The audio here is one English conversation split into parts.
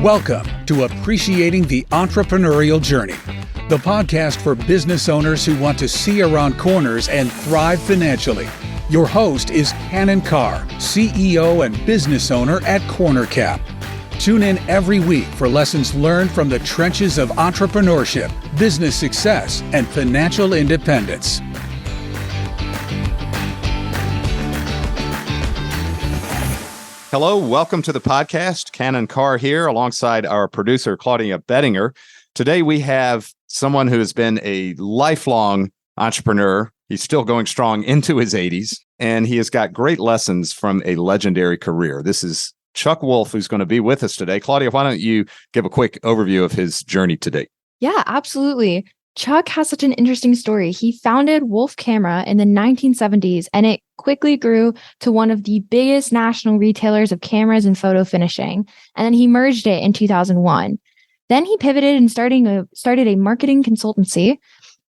Welcome to Appreciating the Entrepreneurial Journey, the podcast for business owners who want to see around corners and thrive financially. Your host is Canon Carr, CEO and business owner at CornerCap. Tune in every week for lessons learned from the trenches of entrepreneurship, business success, and financial independence. Hello, welcome to the podcast. Canon Carr here alongside our producer, Claudia Bettinger. Today we have someone who has been a lifelong entrepreneur. He's still going strong into his 80s, and he has got great lessons from a legendary career. This is Chuck Wolf, who's going to be with us today. Claudia, why don't you give a quick overview of his journey today? Yeah, absolutely. Chuck has such an interesting story. He founded Wolf Camera in the 1970s, and it quickly grew to one of the biggest national retailers of cameras and photo finishing. And then he merged it in 2001. Then he pivoted and started a marketing consultancy.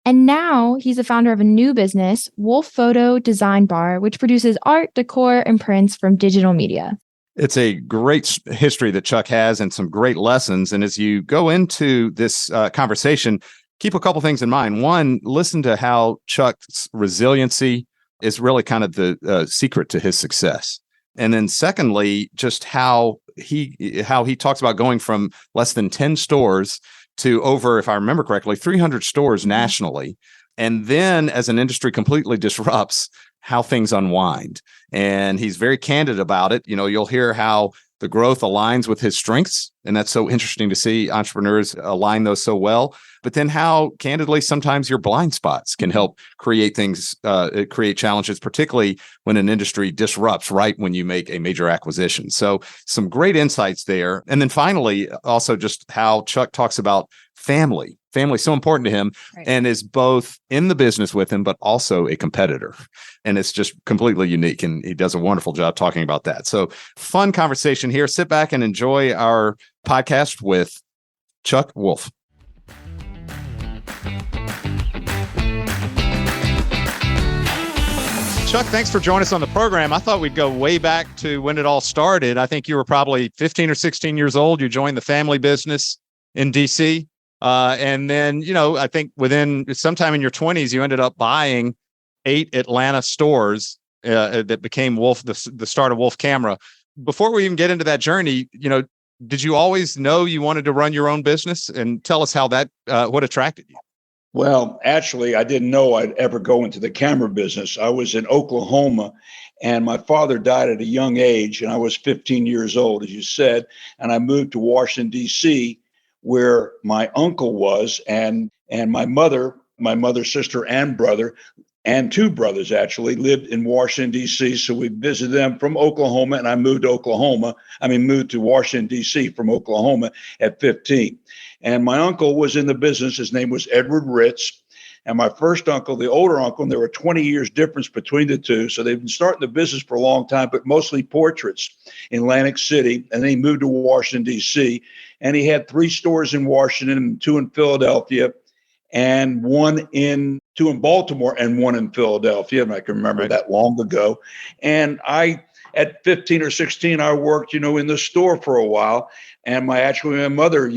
And now he's the founder of a new business, Wolf Photo Design Bar, which produces art, decor, and prints from digital media. It's a great history that Chuck has and some great lessons. And as you go into this conversation, keep a couple things in mind. One, listen to how Chuck's resiliency is really kind of the secret to his success. And then secondly, just how he talks about going from less than 10 stores to over, if I remember correctly, 300 stores nationally. And then as an industry completely disrupts, how things unwind. And he's very candid about it. You know, you'll hear how the growth aligns with his strengths. And that's so interesting to see entrepreneurs align those so well. But then how, candidly, sometimes your blind spots can help create things, create challenges, particularly when an industry disrupts right when you make a major acquisition. So some great insights there. And then finally, also just how Chuck talks about family. Family is so important to him, right, and is both in the business with him, but also a competitor. And it's just completely unique. And he does a wonderful job talking about that. So fun conversation here. Sit back and enjoy our podcast with Chuck Wolf. Chuck, thanks for joining us on the program. I thought we'd go way back to when it all started. I think you were probably 15 or 16 years old. You joined the family business in DC. And then, I think within sometime in your 20s, you ended up buying 8 Atlanta stores that became Wolf, the start of Wolf Camera. Before we even get into that journey, did you always know you wanted to run your own business? And tell us how that, what attracted you? Well, actually, I didn't know I'd ever go into the camera business. I was in Oklahoma, and my father died at a young age, and I was 15 years old, as you said, and I moved to Washington, D.C., where my uncle was, and my mother's sister and brother, and 2 brothers actually lived in Washington, D.C. So we visited them from Oklahoma, and I moved to Washington, D.C. from Oklahoma at 15. And my uncle was in the business. His name was Edward Ritz. And my first uncle, the older uncle, and there were 20 years difference between the two. So they've been starting the business for a long time, but mostly portraits in Atlantic City. And then he moved to Washington, D.C. And he had 3 stores in Washington and 2 in Philadelphia, and 2 in Baltimore and 1 in Philadelphia. And I can remember that long ago. And at 15 or 16, I worked, in the store for a while. And my mother,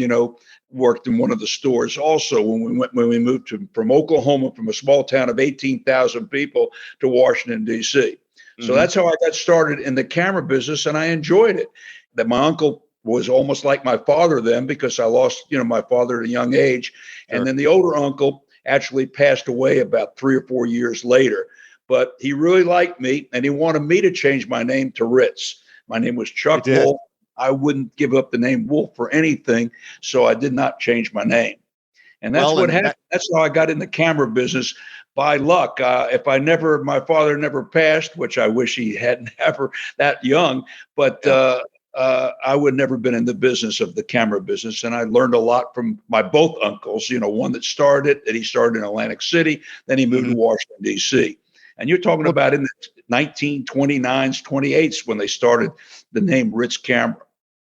worked in one of the stores also when we moved from Oklahoma, from a small town of 18,000 people, to Washington, D.C. Mm-hmm. So that's how I got started in the camera business, and I enjoyed it. That my uncle was almost like my father then, because I lost, my father at a young age. Sure. And then the older uncle actually passed away about 3 or 4 years later. But he really liked me, and he wanted me to change my name to Ritz. My name was Chuck Wolf. I wouldn't give up the name Wolf for anything, so I did not change my name. And that's what happened. That's how I got in the camera business, by luck. If my father never passed, which I wish he hadn't ever that young, but I would never been in the business of the camera business. And I learned a lot from my both uncles, one that he started in Atlantic City, then he moved to Washington, D.C. And you're talking about in the 1929s, 28s when they started the name Ritz Camera.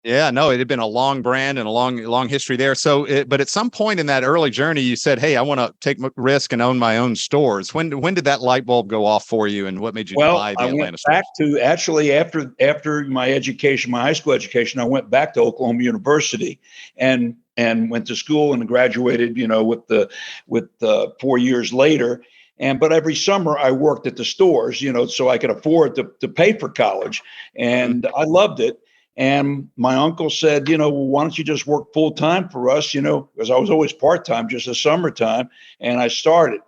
Yeah, no, it had been a long brand and a long history there. So, but at some point in that early journey, you said, "Hey, I want to take risk and own my own stores." When did that light bulb go off for you, and what made you Well, buy I the went Atlanta back stores? to actually after my education, my high school education, I went back to Oklahoma University and went to school and graduated, with 4 years later. But every summer I worked at the stores, so I could afford to pay for college, Mhm. and I loved it. And my uncle said, well, why don't you just work full time for us, because I was always part time, just the summertime, and I started.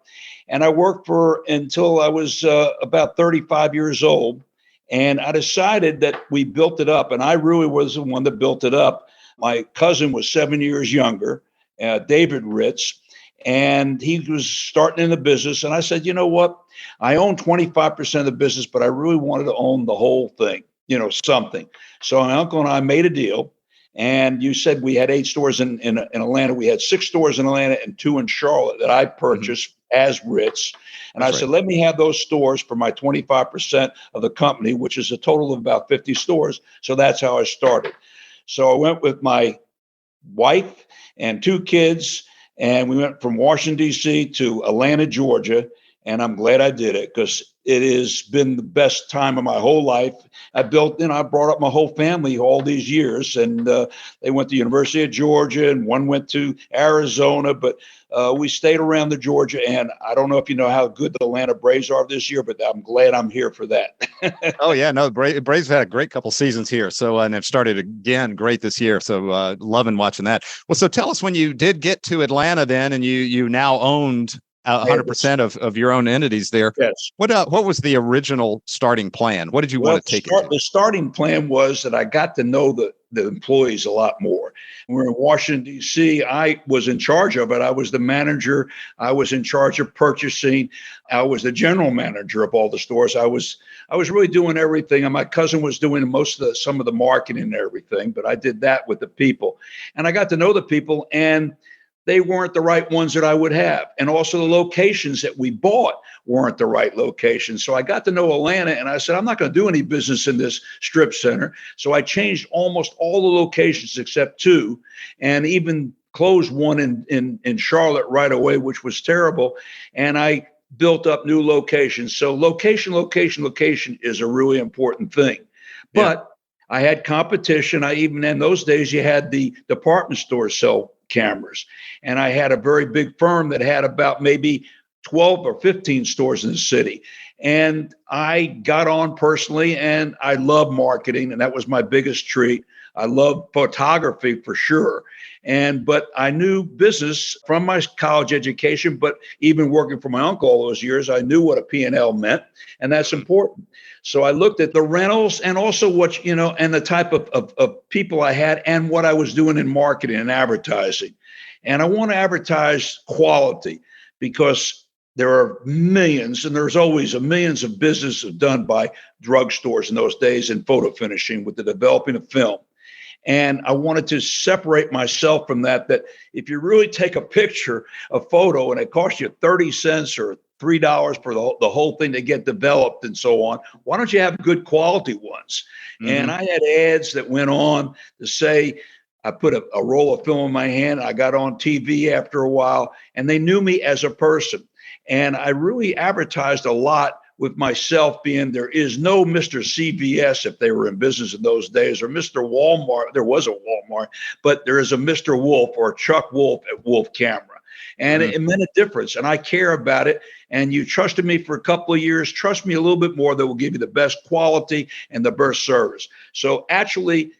And I worked for until I was about 35 years old. And I decided that we built it up. And I really was the one that built it up. My cousin was 7 years younger, David Ritz, and he was starting in the business. And I said, you know what? I own 25% of the business, but I really wanted to own the whole thing, something. So my uncle and I made a deal. And you said we had 8 stores in Atlanta. We had 6 stores in Atlanta and 2 in Charlotte that I Mhm. purchased as Ritz. And I That's right. said, let me have those stores for my 25% of the company, which is a total of about 50 stores. So that's how I started. So I went with my wife and 2 kids, and we went from Washington, D.C. to Atlanta, Georgia. And I'm glad I did it because it has been the best time of my whole life. I brought up my whole family all these years, and they went to University of Georgia, and one went to Arizona, but we stayed around the Georgia. And I don't know if you know how good the Atlanta Braves are this year, but I'm glad I'm here for that. Oh yeah, no, Braves have had a great couple seasons here. So and have started again great this year. So loving watching that. Well, so tell us when you did get to Atlanta then, and you now owned 100% of your own entities there. Yes. What was the original starting plan? What did you Well, want to take it to? the starting plan was that I got to know the employees a lot more. We're in Washington, D.C. I was in charge of it. I was the manager. I was in charge of purchasing. I was the general manager of all the stores. I was really doing everything. And my cousin was doing some of the marketing and everything, but I did that with the people. And I got to know the people, and they weren't the right ones that I would have. And also the locations that we bought weren't the right locations. So I got to know Atlanta, and I said, I'm not going to do any business in this strip center. So I changed almost all the locations except 2, and even closed one in Charlotte right away, which was terrible. And I built up new locations. So location is a really important thing. Yeah. But I had competition. Even in those days, you had the department stores sell cameras. And I had a very big firm that had about maybe 12 or 15 stores in the city. And I got on personally, and I love marketing, and that was my biggest treat. I love photography for sure. But I knew business from my college education, but even working for my uncle all those years, I knew what a P&L meant, and that's important. So I looked at the rentals and also and the type of people I had and what I was doing in marketing and advertising. And I want to advertise quality because there are millions, and there's always millions of businesses done by drugstores in those days in photo finishing with the developing of film. And I wanted to separate myself from that if you really take a picture, a photo, and it costs you 30 cents or $3 for the whole thing to get developed and so on, why don't you have good quality ones? And Hmm. I had ads that went on to say, I put a roll of film in my hand. I got on TV after a while, and they knew me as a person. And I really advertised a lot with myself being there is no Mr. CVS if they were in business in those days, or Mr. Walmart. There was a Walmart, but there is a Mr. Wolf or Chuck Wolf at Wolf Camera. And Hmm. it meant a difference. And I care about it. And you trusted me for a couple of years. Trust me a little bit more that will give you the best quality and the best service. So actually,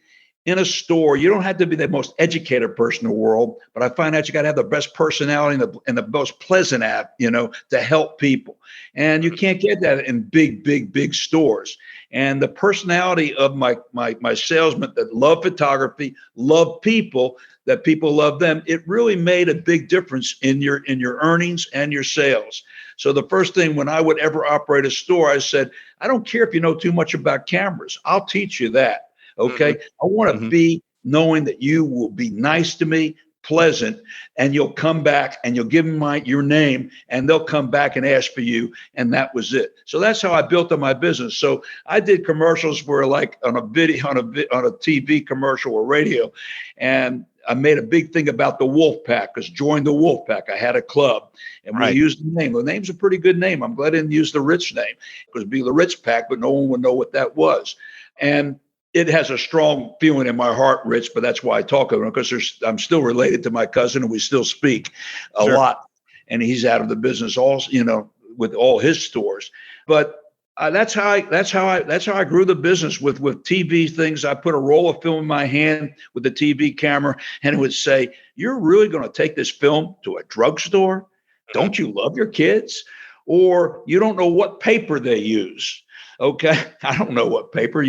in a store, you don't have to be the most educated person in the world, but I find out you got to have the best personality and the most pleasant to help people. And you can't get that in big stores. And the personality of my salesmen that love photography, love people, that people love them, it really made a big difference in your earnings and your sales. So the first thing when I would ever operate a store, I said, I don't care if you know too much about cameras. I'll teach you that. Hmm. Okay. I want to Hmm. be knowing that you will be nice to me, pleasant, and you'll come back and you'll give them your name, and they'll come back and ask for you. And that was it. So that's how I built up my business. So I did commercials where, like, on a video, on a TV commercial or radio, and I made a big thing about the Wolf Pack, because join the Wolf Pack. I had a club, and we used the name. The name's a pretty good name. I'm glad I didn't use the Rich name, because it'd be the Rich Pack, but no one would know what that was. And it has a strong feeling in my heart, Rich, but that's why I talk about it, because I'm still related to my cousin, and we still speak a lot. And he's out of the business also, with all his stores. But that's how I grew the business with TV things. I put a roll of film in my hand with the TV camera, and it would say, "You're really going to take this film to a drugstore? Don't you love your kids? Or you don't know what paper they use." Okay, I don't know what paper,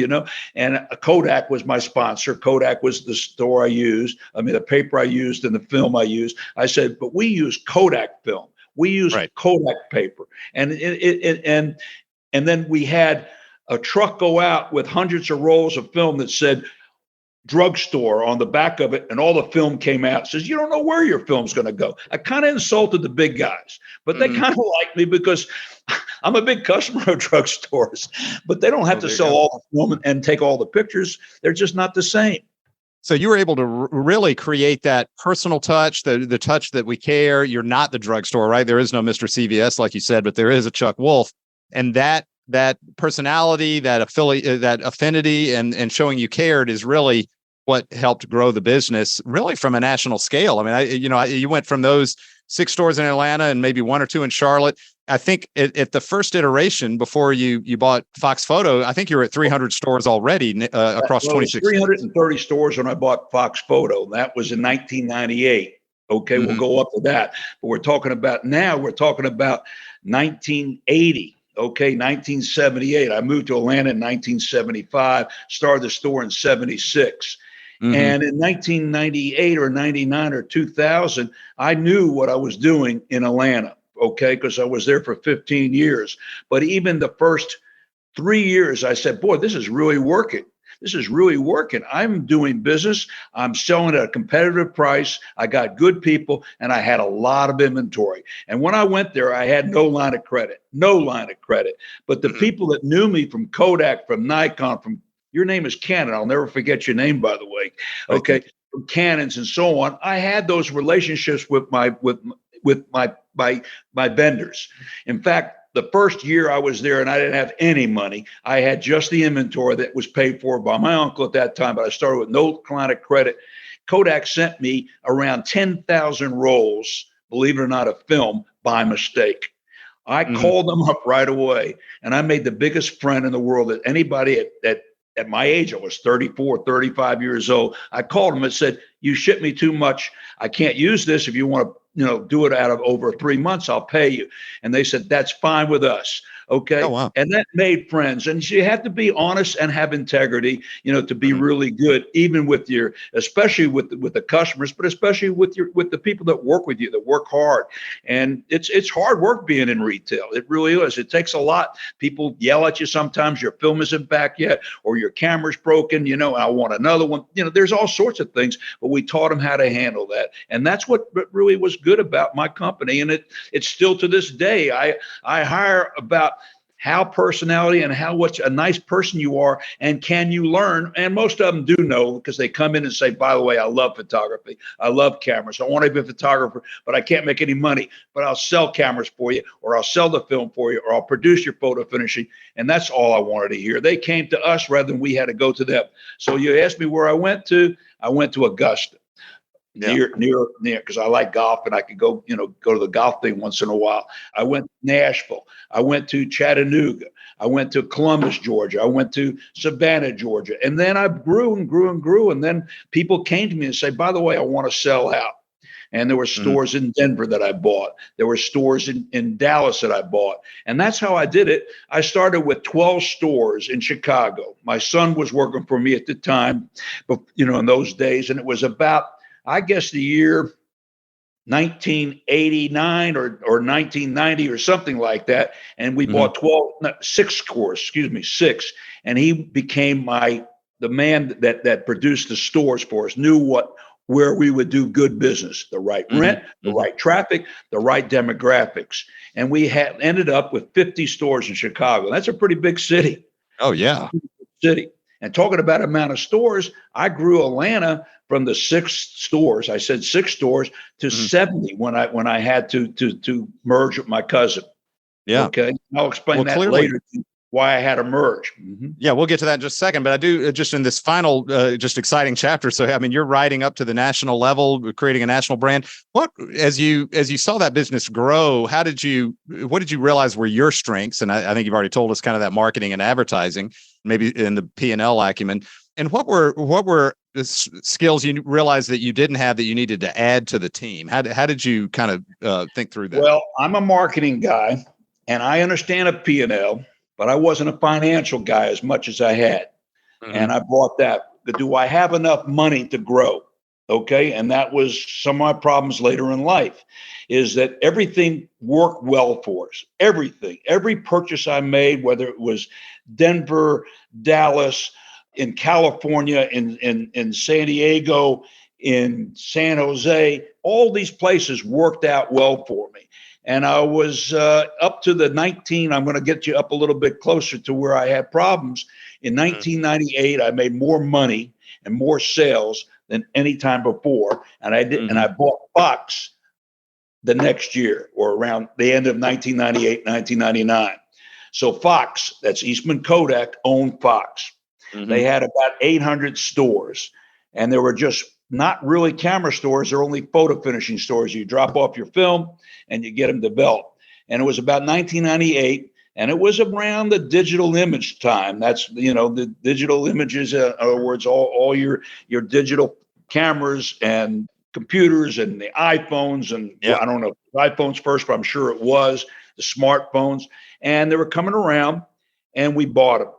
And Kodak was my sponsor. Kodak was the store I used. I mean, the paper I used and the film I used. I said, but we use Kodak film. We use Kodak paper, and then we had a truck go out with hundreds of rolls of film that said drugstore on the back of it, and all the film came out. It says, you don't know where your film's going to go. I kind of insulted the big guys, but they kind of like me because I'm a big customer of drugstores, but they don't have to sell all the film and take all the pictures. They're just not the same. So you were able to really create that personal touch, the touch that we care. You're not the drugstore, right? There is no Mr. CVS, like you said, but there is a Chuck Wolf. And that personality, that affinity, and showing you cared is really what helped grow the business, really from a national scale. I mean, you went from those 6 stores in Atlanta and maybe 1 or 2 in Charlotte. I think at the first iteration before you bought Fox Photo, I think you were at 300 stores already across 26. 330 stores when I bought Fox Photo. That was in 1998. Okay, we'll go up to that. But we're talking about 1980. Okay, 1978. I moved to Atlanta in 1975, started the store in 76. And in 1998 or 99 or 2000, I knew what I was doing in Atlanta, okay, because I was there for 15 years. But even the first 3 years, I said, boy, this is really working. This is really working. I'm doing business. I'm selling at a competitive price. I got good people, and I had a lot of inventory. And when I went there, I had no line of credit. But the people that knew me from Kodak, from Nikon, from your name is Canon. I'll never forget your name, by the way. Okay, from Canons and so on. I had those relationships with my vendors. In fact, the first year I was there and I didn't have any money. I had just the inventory that was paid for by my uncle at that time, but I started with no line of credit. Kodak sent me around 10,000 rolls, believe it or not, of film by mistake. I called them up right away, and I made the biggest friend in the world that anybody at my age. I was 34, 35 years old. I called them and said, you ship me too much. I can't use this. If you want to do it out of over 3 months, I'll pay you. And they said, that's fine with us. Okay. Oh, wow. And that made friends. And you have to be honest and have integrity, to be really good, even with especially with the customers, but especially with the people that work with you, that work hard. And it's hard work being in retail. It really is. It takes a lot. People yell at you sometimes, your film isn't back yet, or your camera's broken, I want another one. There's all sorts of things, but we taught them how to handle that. And that's what really was good about my company. And it's still to this day. I hire about how personality and how what's a nice person you are, and can you learn? And most of them do know, because they come in and say, by the way, I love photography. I love cameras. I want to be a photographer, but I can't make any money, but I'll sell cameras for you, or I'll sell the film for you, or I'll produce your photo finishing. And that's all I wanted to hear. They came to us rather than we had to go to them. So you asked me where I went to Augusta. Near, because I like golf and I could go to the golf thing once in a while. I went to Nashville. I went to Chattanooga. I went to Columbus, Georgia. I went to Savannah, Georgia. And then I grew and grew and grew. And then people came to me and say, by the way, I want to sell out. And there were stores in Denver that I bought. There were stores in Dallas that I bought. And that's how I did it. I started with 12 stores in Chicago. My son was working for me at the time, but in those days. And it was about, I guess, the year 1989 or 1990 or something like that. And we bought 6 stores, and he became the man that produced the stores for us, knew what where we would do good business, the right rent, the right traffic, the right demographics. And we had ended up with 50 stores in Chicago. That's a pretty big city. Oh, yeah. City. And talking about amount of stores, I grew Atlanta from the 6 stores. I said 6 stores to 70 when I had to merge with my cousin. Yeah. Okay. I'll explain that clearly, later, why I had to merge. Yeah, we'll get to that in just a second. But I do just in this final, just exciting chapter. So, I mean, you're riding up to the national level, creating a national brand. What, as you saw that business grow, what did you realize were your strengths? And I think you've already told us kind of that marketing and advertising, maybe in the P&L acumen. And what were the skills you realized that you didn't have that you needed to add to the team? How did you kind of think through that? Well, I'm a marketing guy, and I understand a P&L. But I wasn't a financial guy as much as I had. And I brought that. Do I have enough money to grow? Okay. And that was some of my problems later in life, is that everything worked well for us. Everything, every purchase I made, whether it was Denver, Dallas, in California, in San Diego, in San Jose, all these places worked out well for me. And I was up to the 19. I'm going to get you up a little bit closer to where I had problems. In 1998, I made more money and more sales than any time before. And I did, and I bought Fox the next year, or around the end of 1998, 1999. So Fox, that's Eastman Kodak, owned Fox. They had about 800 stores, and there were just not really camera stores. They're only photo finishing stores. You drop off your film and you get them developed. And it was about 1998, and it was around the digital image time. That's, the digital images, in other words, all your digital cameras and computers and the iPhones. And I don't know if iPhones first, but I'm sure it was the smartphones. And they were coming around, and we bought them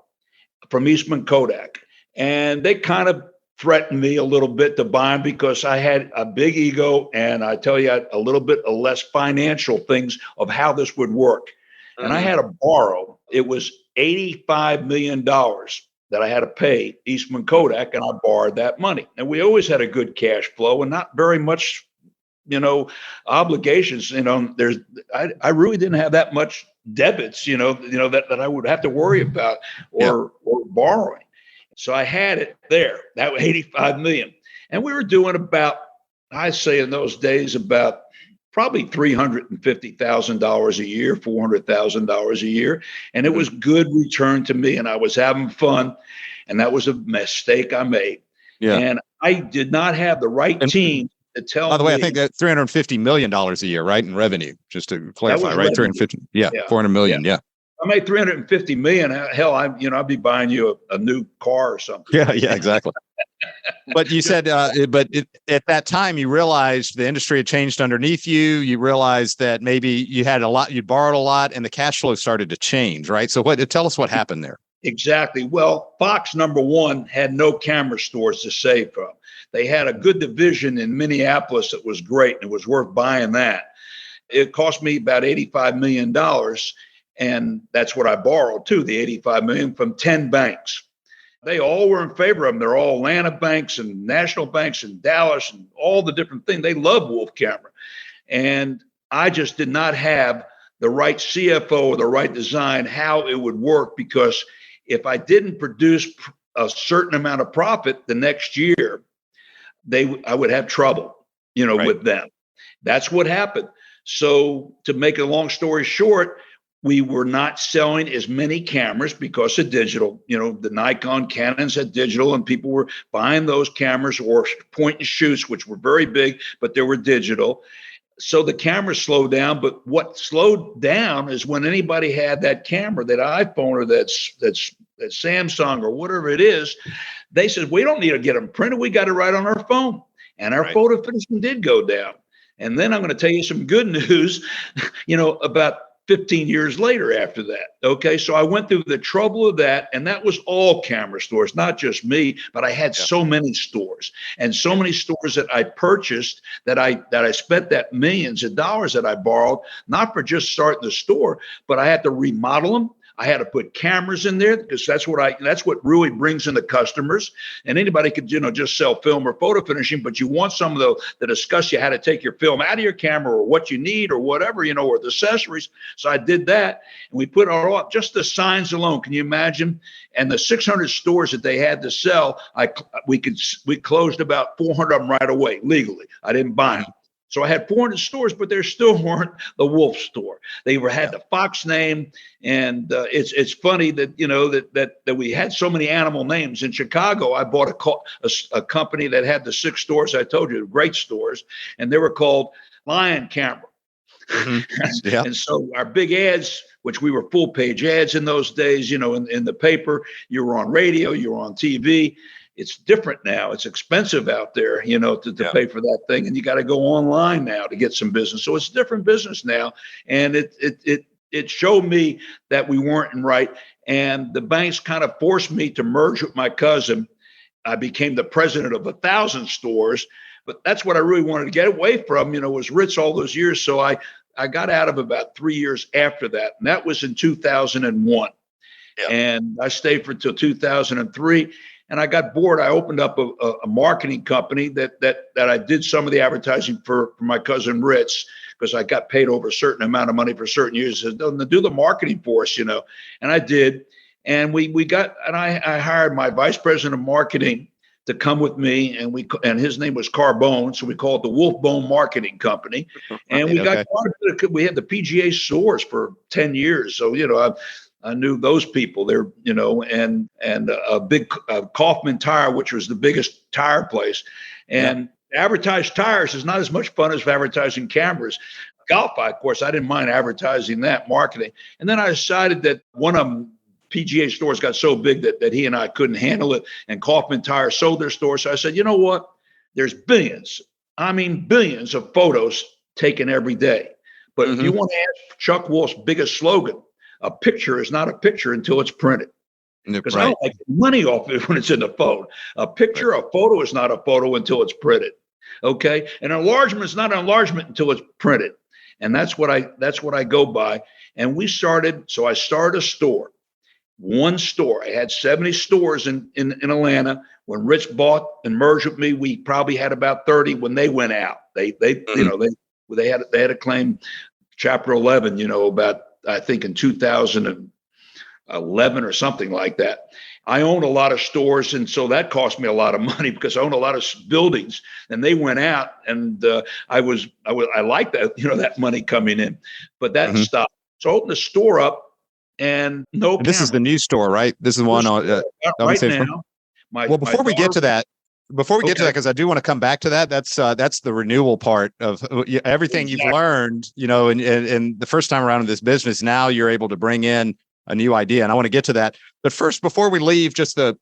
from Eastman Kodak. And they kind of threatened me a little bit to buy them because I had a big ego, and I tell you a little bit of less financial things of how this would work. And I had to borrow. It was $85 million that I had to pay Eastman Kodak, and I borrowed that money. And we always had a good cash flow and not very much, obligations. I really didn't have that much debits, that I would have to worry about or borrowing. So I had it there, that was 85 million. And we were doing about, I say in those days, about probably $350,000 a year, $400,000 a year. And it was good return to me, and I was having fun. And that was a mistake I made. Yeah. And I did not have the right team to tell me. By the way, I think that's $350 million a year, right? In revenue, just to clarify, right? 350, 400 million. Yeah. I made 350 million. Hell, I'd be buying you a new car or something. Yeah, exactly. But you said, at that time, you realized the industry had changed underneath you. You realized that maybe you had you borrowed a lot, and the cash flow started to change, right? So tell us what happened there. Exactly. Well, Fox, number one, had no camera stores to save from. They had a good division in Minneapolis that was great, and it was worth buying that. It cost me about $85 million. And that's what I borrowed too, the 85 million from 10 banks. They all were in favor of them. They're all Atlanta banks and national banks in Dallas and all the different things. They love Wolf Camera. And I just did not have the right CFO or the right design, how it would work, because if I didn't produce a certain amount of profit the next year, I would have trouble, with them. That's what happened. So to make a long story short, we were not selling as many cameras because of digital. The Nikon, Canons had digital, and people were buying those cameras, or point and shoots, which were very big, but they were digital. So the cameras slowed down. But what slowed down is when anybody had that camera, that iPhone or that Samsung or whatever it is, they said, we don't need to get them printed. We got it right on our phone. And our photo finishing did go down. And then I'm going to tell you some good news, about 15 years later after that. Okay. So I went through the trouble of that, and that was all camera stores, not just me, but I had so many stores and so many stores that I purchased that I spent that millions of dollars that I borrowed, not for just starting the store, but I had to remodel them. I had to put cameras in there because that's what really brings in the customers. And anybody could, just sell film or photo finishing, but you want some of the discuss you how to take your film out of your camera or what you need or whatever, or the accessories. So I did that, and we put all up, just the signs alone. Can you imagine? And the 600 stores that they had to sell, we closed about 400 of them right away legally. I didn't buy them. So I had 400 stores, but there still weren't the Wolf store. They had the Fox name, and it's funny that that we had so many animal names. In Chicago, I bought a company that had the 6 stores I told you, great stores, and they were called Lion Camera. Mm-hmm. And so our big ads, which we were full page ads in those days, in the paper, you were on radio, you were on TV. It's different now. It's expensive out there, to pay for that thing. And you got to go online now to get some business. So it's different business now. And it showed me that we weren't right. And the banks kind of forced me to merge with my cousin. I became the president of 1,000 stores. But that's what I really wanted to get away from, was Ritz all those years. So I got out of about 3 years after that. And that was in 2001. Yeah. And I stayed till 2003. And I got bored. I opened up a marketing company that I did some of the advertising for my cousin Ritz, because I got paid over a certain amount of money for certain years. He said, do the marketing for us, and I did. And I hired my vice president of marketing to come with me, and his name was Carbone, so we called it the Wolf Bone Marketing Company. And we got we had the PGA stores for 10 years. So, I knew those people there, and a big Kaufman Tire, which was the biggest tire place. And advertise tires is not as much fun as advertising cameras. Golf, of course, I didn't mind advertising that, marketing. And then I decided that one of them, PGA stores, got so big that he and I couldn't handle it. And Kaufman Tire sold their store. So I said, you know what? There's billions of photos taken every day. But if you want to ask Chuck Wolf's biggest slogan, a picture is not a picture until it's printed. Because I don't make money off it when it's in the phone. A picture, a photo is not a photo until it's printed. Okay. An enlargement is not an enlargement until it's printed. And that's what I go by. And I started a store. One store. I had 70 stores in Atlanta. When Rich bought and merged with me, we probably had about 30 when they went out. They had to claim Chapter 11, about, I think, in 2011 or something like that. I owned a lot of stores, and so that cost me a lot of money because I owned a lot of buildings, and they went out, and I liked that, that money coming in, but that stopped. So I opened the store up, and this is the new store, right? This is one on right now. Before we get to that, because I do want to come back to that. That's the renewal part of everything you've learned, and the first time around in this business. Now you're able to bring in a new idea, and I want to get to that. But first, before we leave, just the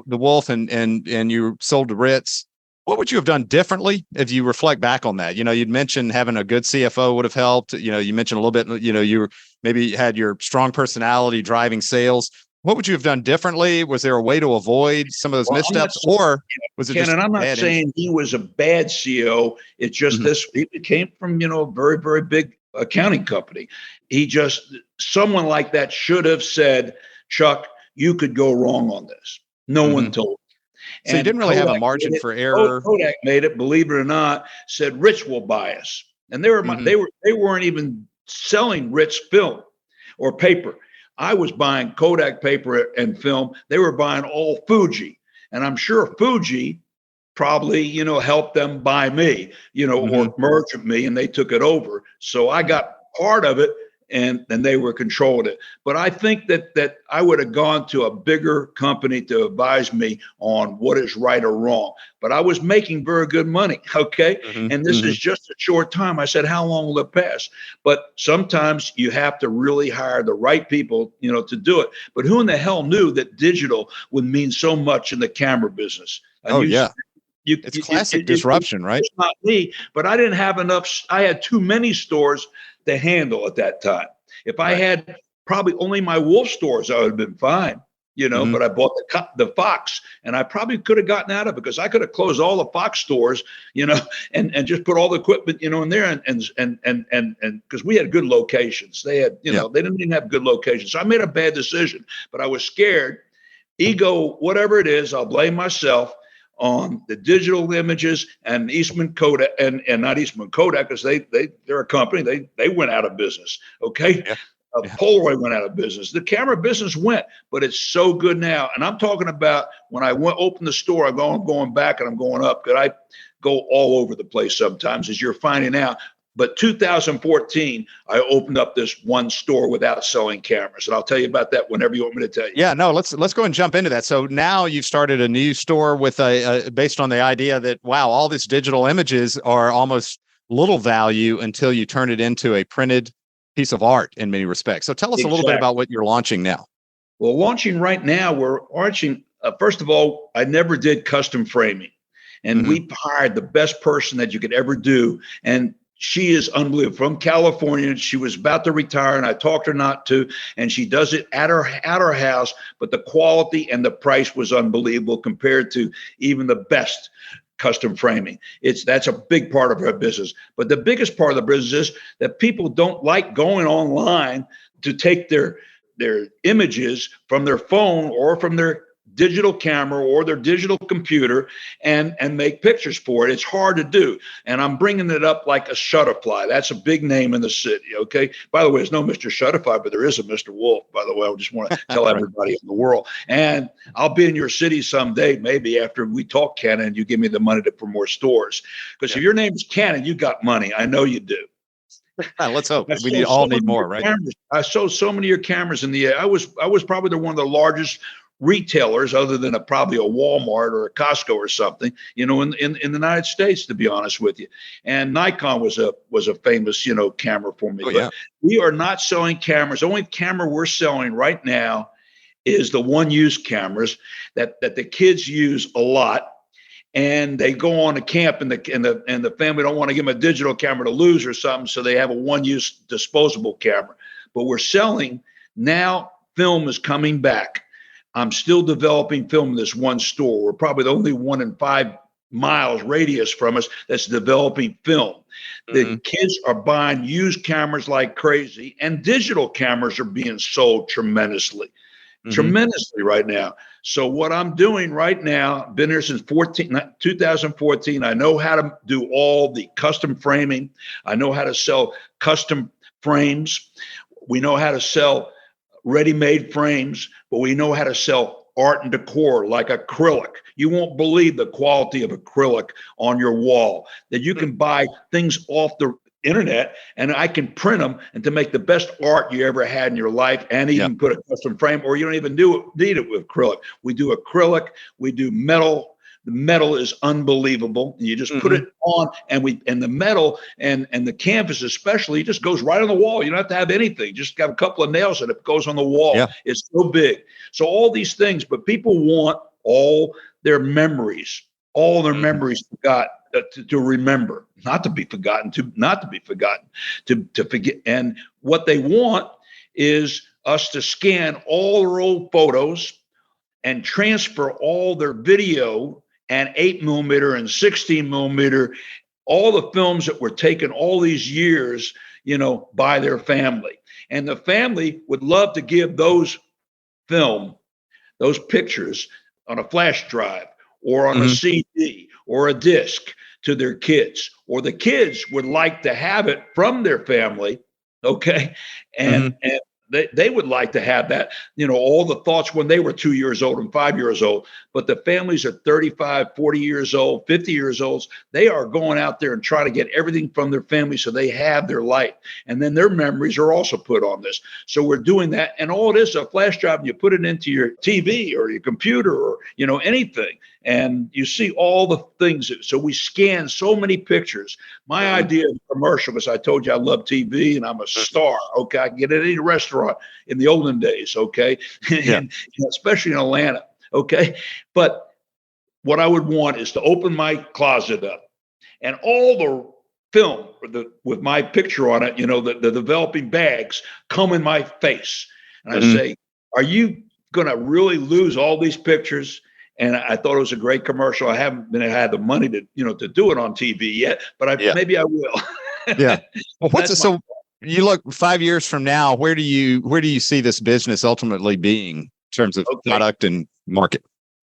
Wolf and you sold to Ritz. What would you have done differently if you reflect back on that? You'd mentioned having a good CFO would have helped. You mentioned a little bit. You maybe had your strong personality driving sales. What would you have done differently? Was there a way to avoid some of those missteps, or was it Ken, just? And I'm not saying he was a bad CEO. It's just it came from a very, very big accounting company. Someone like that should have said, Chuck, you could go wrong on this. No one told him. So you didn't really have a margin for error. Kodak made it, believe it or not, said Rich will buy us. And they weren't even selling Rich film or paper. I was buying Kodak paper and film. They were buying all Fuji. And I'm sure Fuji probably, helped them buy me, or merge with me, and they took it over. So I got part of it, and they were controlling it. But I think that I would have gone to a bigger company to advise me on what is right or wrong. But I was making very good money, okay? And this is just a short time. I said, how long will it pass? But sometimes you have to really hire the right people, to do it. But who in the hell knew that digital would mean so much in the camera business? It's classic disruption, right? It's not me, but I didn't have enough. I had too many stores to handle at that time. If I had probably only my Wolf stores, I would have been fine. but I bought the Fox, and I probably could have gotten out of it because I could have closed all the Fox stores, and just put all the equipment, in there, and because we had good locations. They had, they didn't even have good locations. So I made a bad decision, but I was scared. Ego, whatever it is, I'll blame myself on the digital images and Eastman Kodak, and not Eastman Kodak, because they're a company. They went out of business. Okay. Yeah. Polaroid went out of business. The camera business went, but it's so good now. And I'm talking about when I opened the store, I'm going back and I'm going up, because I go all over the place sometimes, as you're finding out. But 2014, I opened up this one store without selling cameras, and I'll tell you about that whenever you want me to tell you. Yeah, no, let's go and jump into that. So now you've started a new store with based on the idea that, wow, all these digital images are almost little value until you turn it into a printed piece of art in many respects. So tell us a little bit about what you're launching now. Well, launching right now, we're launching. First of all, I never did custom framing, and we hired the best person that you could ever do, and she is unbelievable, from California. She was about to retire, and I talked her not to, and she does it at her house. But the quality and the price was unbelievable compared to even the best custom framing. That's a big part of our business. But the biggest part of the business is that people don't like going online to take their images from their phone or from their digital camera or their digital computer and make pictures for it. It's hard to do. And I'm bringing it up like a Shutterfly. That's a big name in the city. Okay. By the way, there's no Mr. Shutterfly, but there is a Mr. Wolf, by the way. I just want to tell everybody in the world. And I'll be in your city someday, maybe after we talk, Ken, and you give me the money to put more stores. Because if your name is Ken, you got money. I know you do. Let's hope. We all need more, right? I sold so many of your cameras in the air. I was probably one of the largest retailers, other than probably a Walmart or a Costco or something, in the United States, to be honest with you. And Nikon was a famous, camera for me. But we are not selling cameras. The only camera we're selling right now is the one-use cameras that the kids use a lot. And they go on a camp, and the family don't want to give them a digital camera to lose or something, so they have a one-use disposable camera. But we're selling now. Film is coming back. I'm still developing film in this one store. We're probably the only one in 5 miles radius from us that's developing film. The kids are buying used cameras like crazy, and digital cameras are being sold tremendously right now. So what I'm doing right now, been here since 2014. I know how to do all the custom framing. I know how to sell custom frames. We know how to sell ready-made frames, but we know how to sell art and decor like acrylic. You won't believe the quality of acrylic on your wall, that you can buy things off the internet and I can print them and to make the best art you ever had in your life, and even put a custom frame, or you don't even need it with acrylic. We do acrylic, we do metal. The metal is unbelievable. You just put it on, and the metal and the canvas especially, it just goes right on the wall. You don't have to have anything. Just got a couple of nails and it goes on the wall. Yeah. It's so big. So all these things, but people want all their memories forgot, to remember, not to be forgotten, to forget. And what they want is us to scan all their old photos and transfer all their video and 8mm and 16mm, all the films that were taken all these years, by their family. And the family would love to give those pictures on a flash drive or on a CD or a disc to their kids, or the kids would like to have it from their family. Okay. And they would like to have that, all the thoughts when they were 2 years old and 5 years old. But the families are 35, 40 years old, 50 years old. They are going out there and trying to get everything from their family so they have their life. And then their memories are also put on this. So we're doing that. And all it is a flash drive, and you put it into your TV or your computer or, anything. And you see all the things. So we scan so many pictures. My idea of commercial, because I told you I love TV and I'm a star. Okay. I can get at any restaurant in the olden days. Okay. And especially in Atlanta. Okay. But what I would want is to open my closet up, and all the film with my picture on it, the developing bags come in my face. And I say, are you going to really lose all these pictures. And I thought it was a great commercial. I haven't had the money to, to do it on TV yet, but maybe I will. Yeah. Well, so you look 5 years from now, where do you see this business ultimately being in terms of product and market?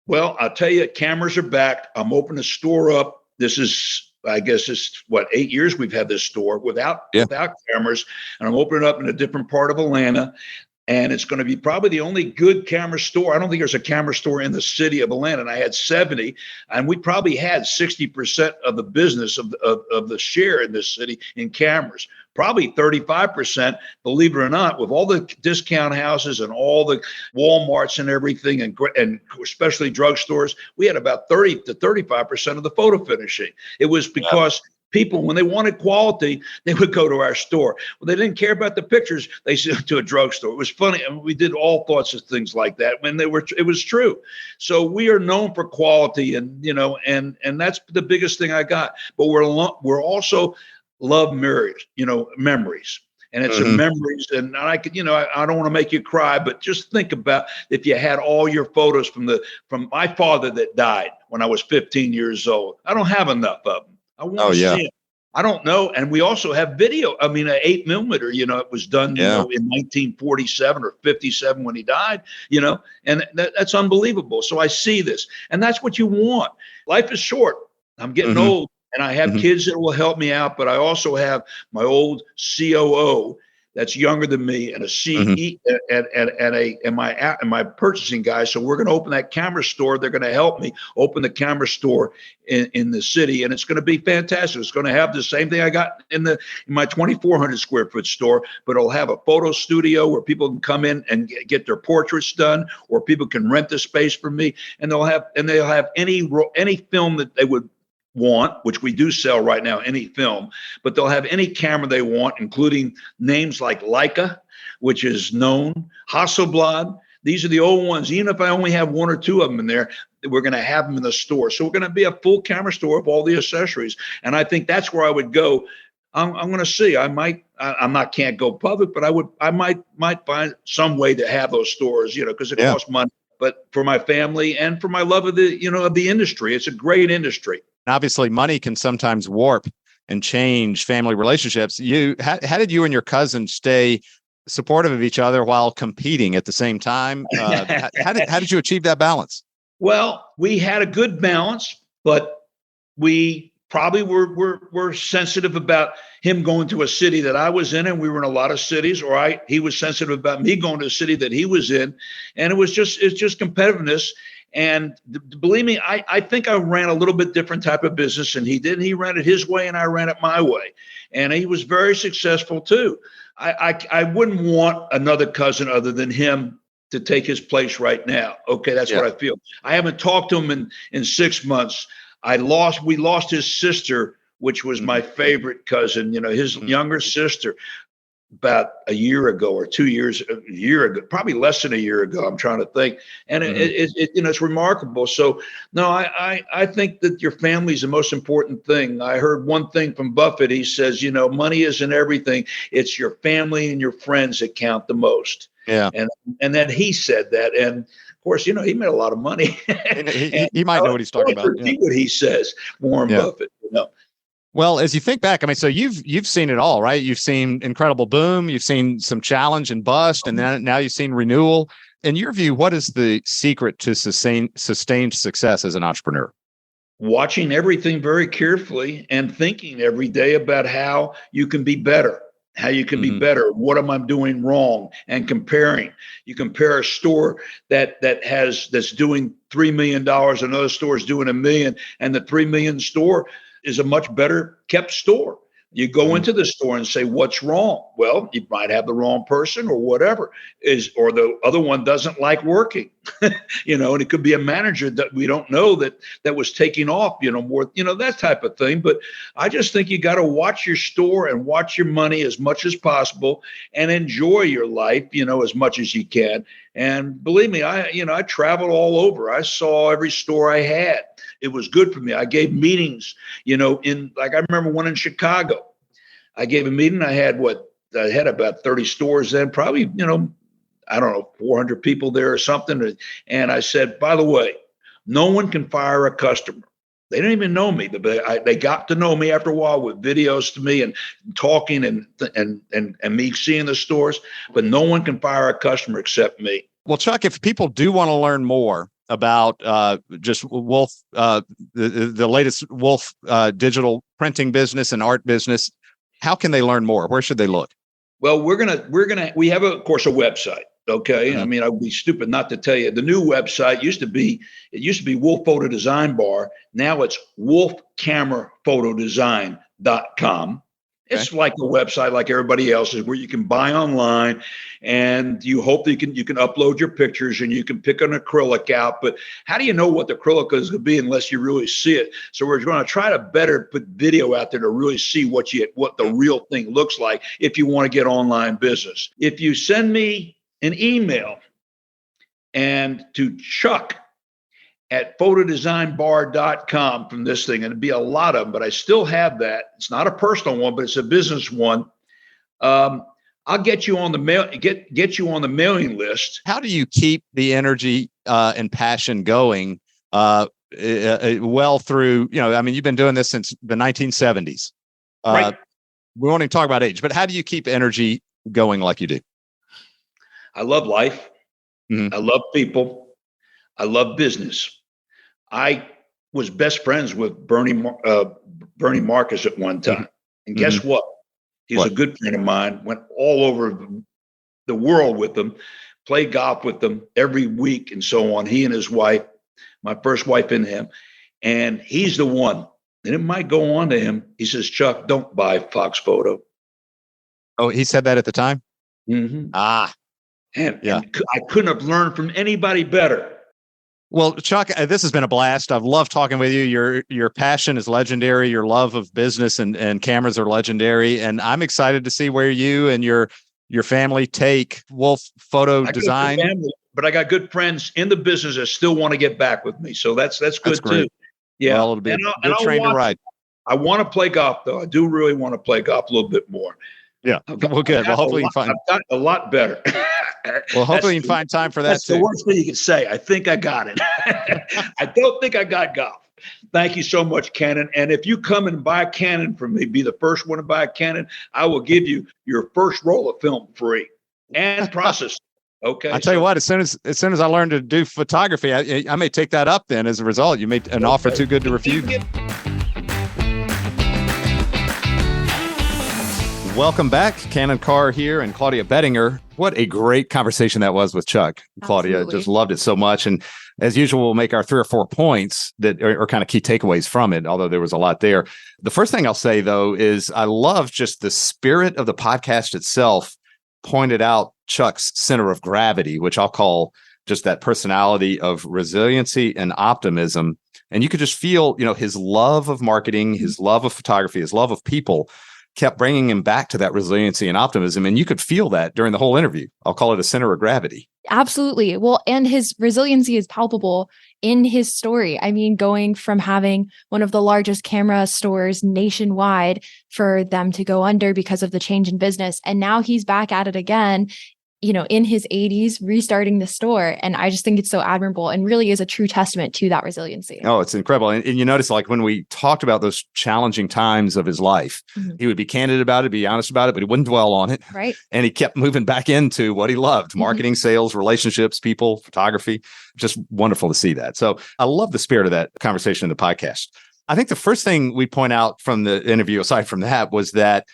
Well, I'll tell you, cameras are back. I'm opening a store up. This is, I guess it's 8 years we've had this store without cameras. And I'm opening up in a different part of Atlanta. And it's going to be probably the only good camera store. I don't think there's a camera store in the city of Atlanta. And I had 70, and we probably had 60% of the business of the share in this city in cameras. Probably 35%, believe it or not, with all the discount houses and all the Walmarts and everything, and especially drugstores, we had about 30 to 35% of the photo finishing. It was because people, when they wanted quality, they would go to our store. When they didn't care about the pictures, they sent to a drugstore. It was funny. I mean, we did all sorts of things like that when it was true. So we are known for quality, and and that's the biggest thing I got. But we're also love memories. And it's memories. And I could, I don't want to make you cry, but just think about if you had all your photos from my father that died when I was 15 years old. I don't have enough of them. I want to see it. I don't know. And we also have video. I mean, an 8mm, it was done, in 1947 or 57 when he died, and that's unbelievable. So I see this, and that's what you want. Life is short. I'm getting old, and I have kids that will help me out, but I also have my old COO that's younger than me, and a CE and my purchasing guy. So we're going to open that camera store. They're going to help me open the camera store in the city, and it's going to be fantastic. It's going to have the same thing I got in my 2,400 square foot store, but it'll have a photo studio where people can come in and get their portraits done, or people can rent the space from me, and they'll have any film that they would want, which we do sell right now, any film, but they'll have any camera they want, including names like Leica, which is known, Hasselblad. These are the old ones. Even if I only have one or two of them in there, we're going to have them in the store. So we're going to be a full camera store of all the accessories. And I think that's where I would go. I'm going to see. Can't go public, but I might find some way to have those stores, because it costs money. But for my family and for my love of the industry, it's a great industry. Obviously, money can sometimes warp and change family relationships. How did you and your cousin stay supportive of each other while competing at the same time? How did you achieve that balance? Well, we had a good balance, but we probably were sensitive about him going to a city that I was in, and we were in a lot of cities, or he was sensitive about me going to a city that he was in, and it's just competitiveness. And believe me, I think I ran a little bit different type of business than he did. He ran it his way and I ran it my way. And he was very successful too. I wouldn't want another cousin other than him to take his place right now. Okay, that's what I feel. I haven't talked to him in 6 months. We lost his sister, which was my favorite cousin, his younger sister, about a year ago or 2 years, a year ago, probably less than a year ago. I'm trying to think. And it's remarkable. So no, I think that your family is the most important thing. I heard one thing from Buffett. He says, money isn't everything. It's your family and your friends that count the most. Yeah. And then he said that. And of course, he made a lot of money. he might know what he's talking about. Repeat what he says, Warren Buffett, Well, as you think back, so you've seen it all, right? You've seen incredible boom, you've seen some challenge and bust, and then now you've seen renewal. In your view, what is the secret to sustained success as an entrepreneur? Watching everything very carefully and thinking every day about how you can be better. What am I doing wrong? And comparing. You compare a store that's doing $3 million, another store is doing $1 million, and the $3 million store is a much better kept store. You go into the store and say, what's wrong? Well, you might have the wrong person or whatever or the other one doesn't like working, and it could be a manager that we don't know that was taking off, more, that type of thing. But I just think you got to watch your store and watch your money as much as possible and enjoy your life, as much as you can. And believe me, I traveled all over. I saw every store I had. It was good for me. I gave meetings, I remember one in Chicago. I gave a meeting. I had about 30 stores then, probably, I don't know, 400 people there or something. And I said, by the way, no one can fire a customer. They didn't even know me, but they got to know me after a while with videos to me and talking and me seeing the stores. But no one can fire a customer except me. Well, Chuck, if people do want to learn more about just Wolf, the latest Wolf digital printing business and art business, how can they learn more? Where should they look? Well, we have of course a website. Okay. Mm-hmm. I mean, I would be stupid not to tell you. The new website used to be Wolf Photo Design Bar. Now it's wolfcameraPhotodesign.com. Okay. It's like a website like everybody else's where you can buy online and you hope that you can upload your pictures and you can pick an acrylic out. But how do you know what the acrylic is going to be unless you really see it? So we're going to try to better put video out there to really see what the real thing looks like if you want to get online business. If you send me an email and to Chuck at photodesignbar.com from this thing, and it'd be a lot of them, but I still have that. It's not a personal one, but it's a business one. I'll get you on the mail, get you on the mailing list. How do you keep the energy and passion going well through, I mean, you've been doing this since the 1970s. Right. We won't even talk about age, but how do you keep energy going like you do? I love life. Mm-hmm. I love people. I love business. I was best friends with Bernie Marcus at one time. Mm-hmm. And guess what? He's a good friend of mine, went all over the world with them, played golf with them every week and so on. He and his wife, my first wife and him. And he's the one. And it might go on to him. He says, Chuck, don't buy Fox Photo. Oh, he said that at the time? Mm-hmm. And I couldn't have learned from anybody better. Well, Chuck, this has been a blast. I've loved talking with you. Your passion is legendary. Your love of business and cameras are legendary. And I'm excited to see where you and your family take Wolf Photo Design. But I got good friends in the business that still want to get back with me. So that's good too. Yeah. Well, it'll be a good train to ride. I want to play golf, though. I do really want to play golf a little bit more. Yeah. Well, good. Well, hopefully you find. I've got a lot better. Well, hopefully you can find time for that. That's the worst thing you can say. I think I got it. I don't think I got golf. Thank you so much, Canon. And if you come and buy a Canon from me, be the first one to buy a Canon, I will give you your first roll of film free and process. Okay. I'll tell you what, as soon as I learn to do photography, I may take that up then as a result. You made an offer too good to refuse. Welcome back. Canon Carr here and Claudia Bettinger. What a great conversation that was with Chuck. Claudia, Absolutely. Just loved it so much. And as usual, we'll make our 3 or 4 points that are kind of key takeaways from it, although there was a lot there. The first thing I'll say, though, is I love just the spirit of the podcast itself pointed out Chuck's center of gravity, which I'll call just that personality of resiliency and optimism. And you could just feel, his love of marketing, his love of photography, his love of people kept bringing him back to that resiliency and optimism. And you could feel that during the whole interview. I'll call it a center of gravity. Absolutely. Well, and his resiliency is palpable in his story. I mean, going from having one of the largest camera stores nationwide for them to go under because of the change in business. And now he's back at it again, in his 80s, restarting the store. And I just think it's so admirable and really is a true testament to that resiliency. Oh, it's incredible. And you notice, like, when we talked about those challenging times of his life, he would be candid about it, be honest about it, but he wouldn't dwell on it. Right. And he kept moving back into what he loved: marketing, sales, relationships, people, photography. Just wonderful to see that. So I love the spirit of that conversation in the podcast. I think the first thing we point out from the interview, aside from that, was that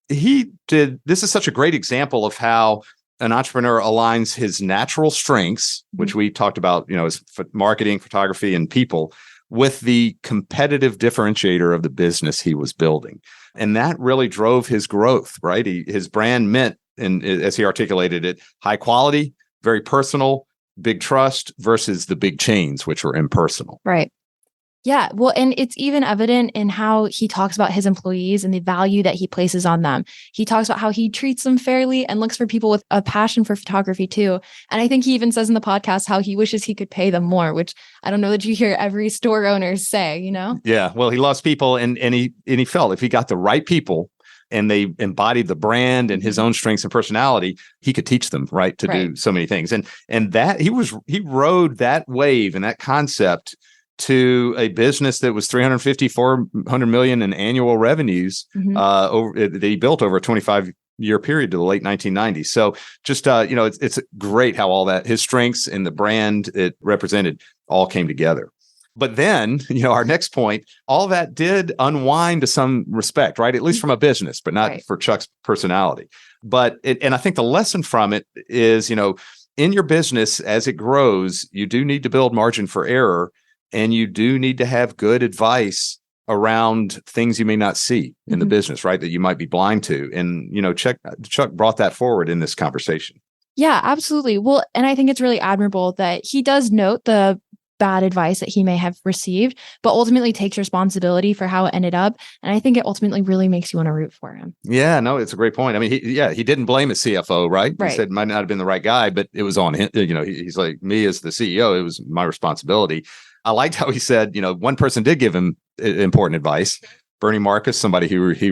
this is such a great example of how an entrepreneur aligns his natural strengths, which we talked about, as marketing, photography, and people, with the competitive differentiator of the business he was building. And that really drove his growth, right? His brand meant, and as he articulated it, high quality, very personal, big trust versus the big chains, which were impersonal. Right. Yeah. Well, and it's even evident in how he talks about his employees and the value that he places on them. He talks about how he treats them fairly and looks for people with a passion for photography too. And I think he even says in the podcast how he wishes he could pay them more, which I don't know that you hear every store owner say, Yeah. Well, he loves people and he felt if he got the right people and they embodied the brand and his own strengths and personality, he could teach them, right, to do so many things. And that he rode that wave and that concept to a business that was 350, 400 million in annual revenues that he built over a 25-year period to the late 1990s. So just, it's great how all that, his strengths and the brand it represented all came together. But then, our next point, all that did unwind to some respect, right? At least from a business, but not for Chuck's personality. And I think the lesson from it is, in your business, as it grows, you do need to build margin for error, and you do need to have good advice around things you may not see in the business, right? That you might be blind to. And, Chuck brought that forward in this conversation. Yeah, absolutely. Well, and I think it's really admirable that he does note the bad advice that he may have received, but ultimately takes responsibility for how it ended up. And I think it ultimately really makes you want to root for him. Yeah, no, it's a great point. I mean, he didn't blame his CFO, right? He said might not have been the right guy, but it was on him. He's like, me as the CEO, it was my responsibility. I liked how he said, one person did give him important advice. Bernie Marcus, somebody whom he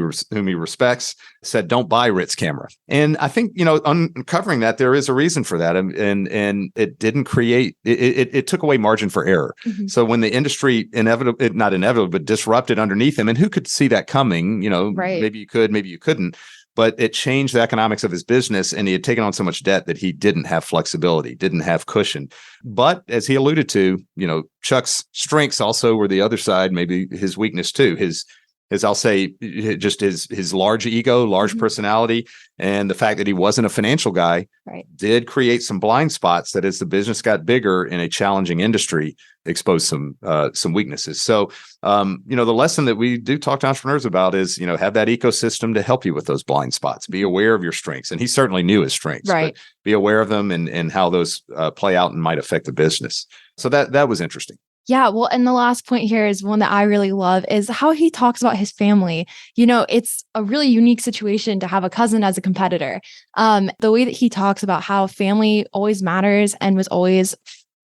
respects, said, don't buy Ritz camera. And I think, uncovering that, there is a reason for that. And it didn't create, it took away margin for error. So when the industry not inevitably, but disrupted underneath him, and who could see that coming, maybe you could, maybe you couldn't. But it changed the economics of his business, and he had taken on so much debt that he didn't have flexibility, didn't have cushion. But as he alluded to, Chuck's strengths also were the other side, maybe his weakness too. His I'll say, just his large ego, large personality, and the fact that he wasn't a financial guy did create some blind spots that, as the business got bigger in a challenging industry, exposed some weaknesses. So, the lesson that we do talk to entrepreneurs about is, have that ecosystem to help you with those blind spots. Be aware of your strengths, and he certainly knew his strengths. But be aware of them and how those play out and might affect the business. So that was interesting. Yeah, well, and the last point here is one that I really love is how he talks about his family. It's a really unique situation to have a cousin as a competitor. The way that he talks about how family always matters and was always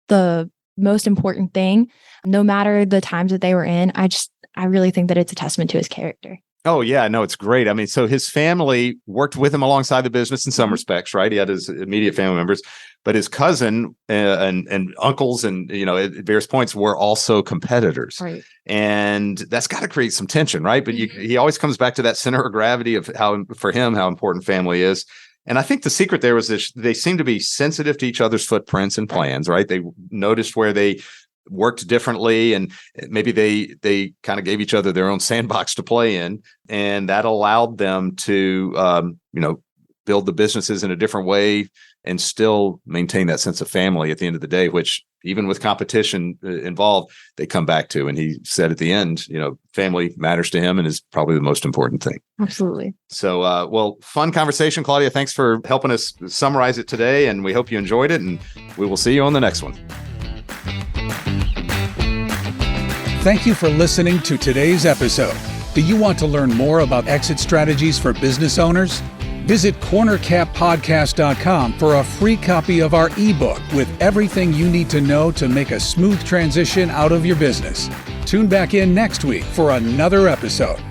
the most important thing, no matter the times that they were in. I really think that it's a testament to his character. Oh, yeah, no, it's great. I mean, so his family worked with him alongside the business in some respects, right? He had his immediate family members, but his cousin and uncles and, at various points were also competitors. Right. And that's got to create some tension, right? But he always comes back to that center of gravity of how important family is. And I think the secret there was that they seem to be sensitive to each other's footprints and plans, right? They noticed where they worked differently, and maybe they kind of gave each other their own sandbox to play in, and that allowed them to build the businesses in a different way and still maintain that sense of family at the end of the day, which even with competition involved, they come back to. And he said at the end, family matters to him and is probably the most important thing. Absolutely. So, fun conversation, Claudia. Thanks for helping us summarize it today, and we hope you enjoyed it, and we will see you on the next one. Thank you for listening to today's episode. Do you want to learn more about exit strategies for business owners? Visit cornercappodcast.com for a free copy of our ebook with everything you need to know to make a smooth transition out of your business. Tune back in next week for another episode.